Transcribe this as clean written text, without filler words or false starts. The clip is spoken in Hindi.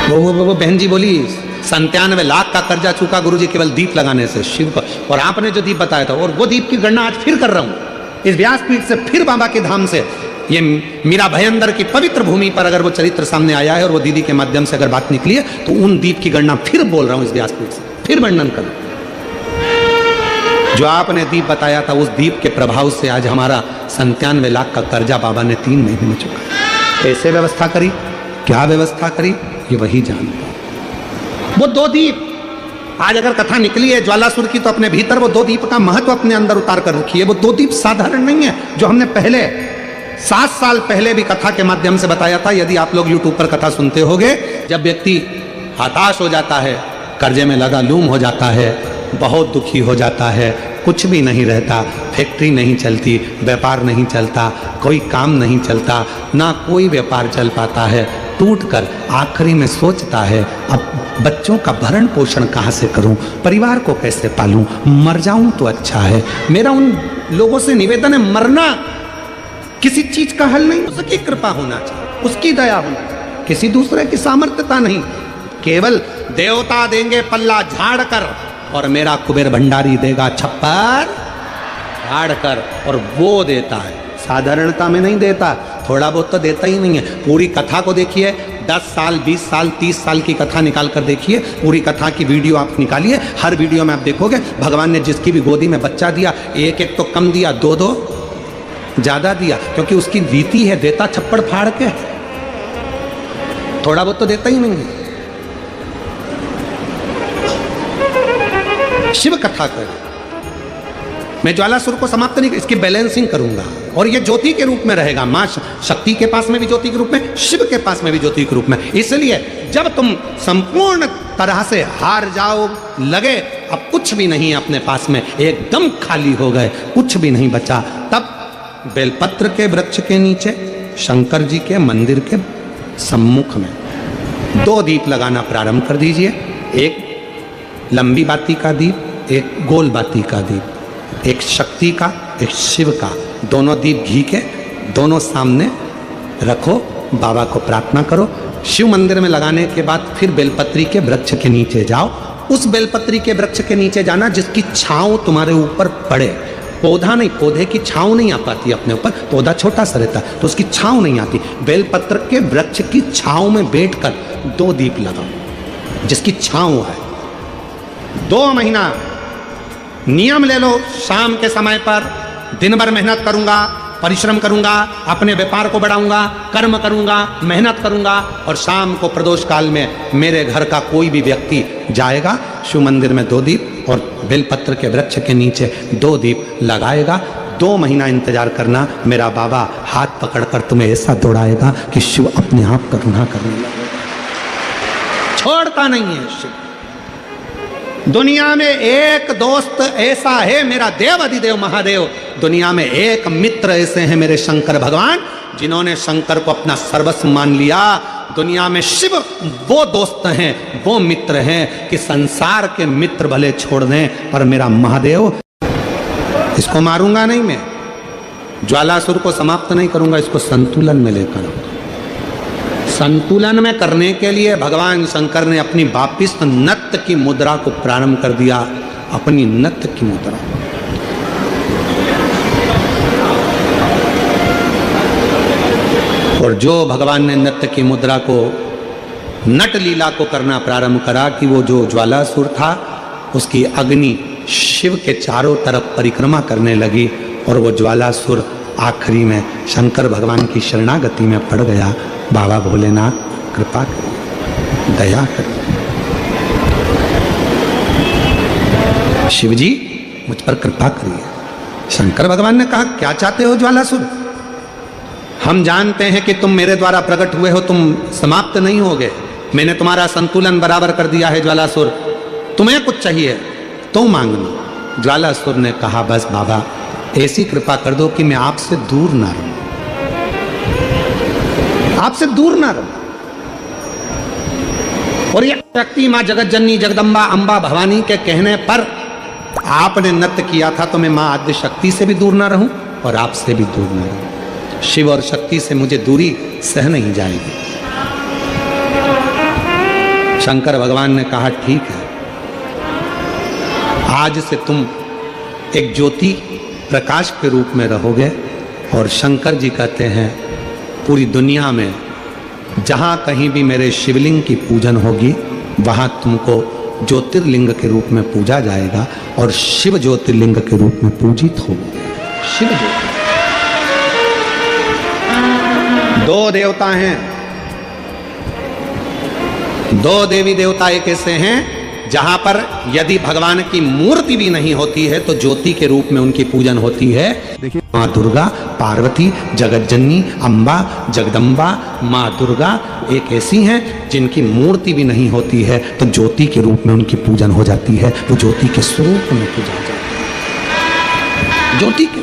वो बहन जी बोली 97 लाख का कर्जा चूका गुरुजी केवल दीप लगाने से शिव को। और आपने जो दीप बताया था, और वो दीप की गणना आज फिर कर रहा हूं इस व्यासपीठ से, फिर बाबा के धाम से। ये मीरा भयंदर की पवित्र भूमि पर अगर वो चरित्र सामने आया है और वो दीदी के माध्यम से अगर बात निकली है, तो उन दीप की गणना फिर बोल रहा हूं इस व्यासपीठ से, फिर वर्णन करूं। जो आपने दीप बताया था, उस दीप के प्रभाव से आज हमारा 97 लाख का कर्जा बाबा ने 3 महीने में चुका। कैसे व्यवस्था करी, क्या व्यवस्था करी, ये वही जानता। वो 2 दीप आज अगर कथा निकली है ज्वालासुर की, तो अपने भीतर वो 2 दीप का महत्व अपने अंदर उतार कर रखी है। वो 2 दीप साधारण नहीं है, जो हमने पहले 7 साल पहले भी कथा के माध्यम से बताया था। यदि आप लोग यूट्यूब पर कथा सुनते होंगे, जब व्यक्ति हताश हो जाता है, कर्जे में लगा लूम हो जाता है, बहुत दुखी हो जाता है, कुछ भी नहीं रहता, फैक्ट्री नहीं चलती, व्यापार नहीं चलता, कोई काम नहीं चलता, ना कोई व्यापार चल पाता है, टूटकर आखिरी में सोचता है अब बच्चों का भरण पोषण कहाँ से करूं, परिवार को कैसे पालूं, मर जाऊं तो अच्छा है। मेरा उन लोगों से निवेदन है, मरना किसी चीज का हल नहीं, उसकी कृपा होना चाहिए, उसकी दया होना चाहिए, किसी दूसरे की सामर्थ्यता नहीं। केवल देवता देंगे पल्ला झाड़ कर, और मेरा कुबेर भंडारी देगा छप्पर झाड़ कर, और वो देता है, साधारणता में नहीं देता, थोड़ा बहुत तो देता ही नहीं है। पूरी कथा को देखिए, 10 साल 20 साल 30 साल की कथा निकाल कर देखिए, पूरी कथा की वीडियो आप निकालिए, हर वीडियो में आप देखोगे भगवान ने जिसकी भी गोदी में बच्चा दिया, एक एक तो कम दिया, 2 ज्यादा दिया, क्योंकि उसकी रीति है देता छप्पड़ फाड़ के, थोड़ा बहुत तो देता ही नहीं है। शिव कथा कर, मैं ज्वालासुर को समाप्त नहीं, इसकी बैलेंसिंग करूंगा, और ये ज्योति के रूप में रहेगा। मां शक्ति के पास में भी ज्योति के रूप में, शिव के पास में भी ज्योति के रूप में। इसलिए जब तुम संपूर्ण तरह से हार जाओ, लगे अब कुछ भी नहीं अपने पास में, एकदम खाली हो गए, कुछ भी नहीं बचा, तब बेलपत्र के वृक्ष के नीचे शंकर जी के मंदिर के सम्मुख में 2 दीप लगाना प्रारंभ कर दीजिए। एक लंबी बाती का दीप, एक गोल बाती का दीप, एक शक्ति का, एक शिव का, दोनों दीप घी के, दोनों सामने रखो, बाबा को प्रार्थना करो। शिव मंदिर में लगाने के बाद फिर बेलपत्री के वृक्ष के नीचे जाओ। उस बेलपत्री के वृक्ष के नीचे जाना जिसकी छांव तुम्हारे ऊपर पड़े, पौधा नहीं, पौधे की छांव नहीं आ पाती अपने ऊपर, पौधा छोटा सा रहता तो उसकी छांव नहीं आती। बेलपत्र के वृक्ष की छांव में बैठकर 2 दीप लगाओ जिसकी छांव है। 2 महीना नियम ले लो, शाम के समय पर दिन भर मेहनत करूंगा, परिश्रम करूंगा, अपने व्यापार को बढ़ाऊंगा, कर्म करूंगा, मेहनत करूंगा, और शाम को प्रदोष काल में मेरे घर का कोई भी व्यक्ति जाएगा, शिव मंदिर में 2 दीप और बेलपत्र के वृक्ष के नीचे 2 दीप लगाएगा। 2 महीना इंतजार करना, मेरा बाबा हाथ पकड़कर तुम्हें ऐसा दौड़ाएगा कि शिव अपने आप करुणा करने लगेगा। छोड़ता नहीं है शिव। दुनिया में एक दोस्त ऐसा है मेरा देव अधिदेव महादेव, दुनिया में एक मित्र ऐसे हैं मेरे शंकर भगवान, जिन्होंने शंकर को अपना सर्वस्व मान लिया। दुनिया में शिव वो दोस्त हैं, वो मित्र हैं कि संसार के मित्र भले छोड़ दें, पर मेरा महादेव, इसको मारूंगा नहीं मैं, ज्वालासुर को समाप्त नहीं करूंगा, इसको संतुलन में लेकर। संतुलन में करने के लिए भगवान शंकर ने अपनी वापिस नत्य की मुद्रा को प्रारंभ कर दिया, अपनी नत्य की मुद्रा। और जो भगवान ने नत्य की मुद्रा को, नट लीला को करना प्रारंभ करा कि वो जो ज्वालासुर था उसकी अग्नि शिव के चारों तरफ परिक्रमा करने लगी, और वो ज्वालासुर आखिरी में शंकर भगवान की शरणागति में पड़ गया। बाबा भोलेनाथ कृपा करिए, दया करिए, शिवजी मुझ पर कृपा करिए। शंकर भगवान ने कहा क्या चाहते हो ज्वालासुर, हम जानते हैं कि तुम मेरे द्वारा प्रकट हुए हो, तुम समाप्त नहीं होगे, मैंने तुम्हारा संतुलन बराबर कर दिया है ज्वालासुर, तुम्हें कुछ चाहिए तो मांगना। ज्वालासुर ने कहा बस बाबा ऐसी कृपा कर दो कि मैं आपसे दूर ना रहूं, आपसे दूर ना रहूं। और ये शक्ति मां जगत जननी जगदम्बा अंबा भवानी के कहने पर आपने नृत्य किया था, तो मैं मां आद्य शक्ति से भी दूर ना रहूं और आपसे भी दूर ना रहूं। शिव और शक्ति से मुझे दूरी सह नहीं जाएगी। शंकर भगवान ने कहा ठीक है, आज से तुम एक ज्योति प्रकाश के रूप में रहोगे। और शंकर जी कहते हैं पूरी दुनिया में जहाँ कहीं भी मेरे शिवलिंग की पूजन होगी वहाँ तुमको ज्योतिर्लिंग के रूप में पूजा जाएगा और शिव ज्योतिर्लिंग के रूप में पूजित होगे। शिव ज्योति, दो देवता हैं, दो देवी देवता एक ऐसे हैं जहां पर यदि भगवान की मूर्ति भी नहीं होती है तो ज्योति के रूप में उनकी पूजन होती है। देखिए, माँ दुर्गा, पार्वती, जगतजननी, अम्बा, जगदम्बा, माँ दुर्गा एक ऐसी हैं जिनकी मूर्ति भी नहीं होती है तो ज्योति के रूप में उनकी पूजन हो जाती है। वो ज्योति के स्वरूप में पूजा जाती है, ज्योति के